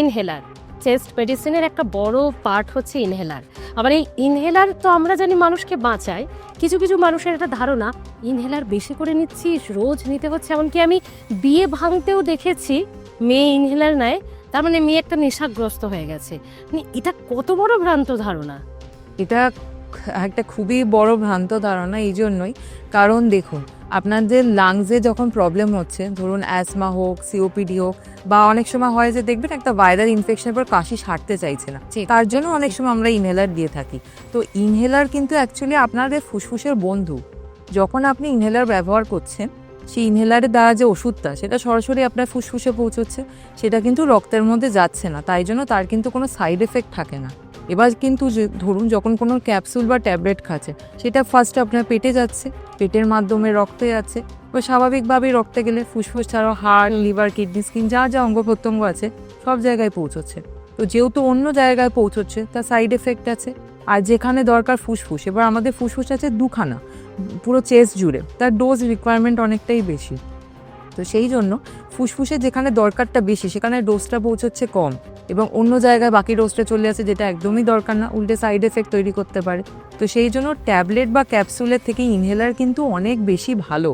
Inhaler, chest মেডিসিনের একটা বড় পার্ট হচ্ছে ইনহেলার। আবার এই ইনহেলার তো আমরা জানি মানুষকে বাঁচায়, কিছু কিছু মানুষের একটা ধারণা ইনহেলার বেশি করে নিচ্ছিস, রোজ নিতে হচ্ছে। এমনকি আমি বিয়ে ভাঙতেও দেখেছি মেয়ে ইনহেলার নেয়, তার মানে মেয়ে একটা নেশাগ্রস্ত হয়ে গেছে। মানে এটা কত বড় ভ্রান্ত ধারণা! এটা একটা খুবই বড় ভ্রান্ত ধারণা এই জন্যই, কারণ দেখুন আপনাদের লাংসে যখন প্রবলেম হচ্ছে, ধরুন অ্যাসমা হোক, সিওপিডি হোক, বা অনেক সময় হয় যে দেখবেন একটা ভাইরাল ইনফেকশনের পর কাশি সারতে চাইছে না, তার জন্য অনেক সময় আমরা ইনহেলার দিয়ে থাকি। তো ইনহেলার কিন্তু অ্যাকচুয়ালি আপনাদের ফুসফুসের বন্ধু। যখন আপনি ইনহেলার ব্যবহার করছেন, সেই ইনহেলারের দ্বারা যে ওষুধটা সেটা সরাসরি আপনার ফুসফুসে পৌঁছচ্ছে, সেটা কিন্তু রক্তের মধ্যে যাচ্ছে না, তাই জন্য তার কিন্তু কোনো সাইড এফেক্ট থাকে না। এবার কিন্তু ধরুন যখন কোনো ক্যাপসুল বা ট্যাবলেট খাচ্ছে, সেটা ফার্স্ট আপনার পেটে যাচ্ছে, পেটের মাধ্যমে রক্তে যাচ্ছে, এবার স্বাভাবিকভাবেই রক্তে গেলে ফুসফুস ছাড়াও হার্ট, লিভার, কিডনি, স্কিন, যা যা অঙ্গ প্রত্যঙ্গ আছে সব জায়গায় পৌঁছচ্ছে। তো যেহেতু অন্য জায়গায় পৌঁছচ্ছে, তার সাইড এফেক্ট আছে। আর যেখানে দরকার ফুসফুস, এবার আমাদের ফুসফুস আছে দুখানা, পুরো চেস্ট জুড়ে, তার ডোজ রিকোয়ারমেন্ট অনেকটাই বেশি। তো সেই জন্য ফুসফুসে যেখানে দরকারটা বেশি সেখানে ডোজটা পৌঁছচ্ছে কম, এবং অন্য জায়গায় বাকি ডোজটা চলে আসে যেটা একদমই দরকার না, উল্টে সাইড এফেক্ট তৈরি করতে পারে। তো সেই জন্য ট্যাবলেট বা ক্যাপসুলের থেকে ইনহেলার কিন্তু অনেক বেশি ভালো।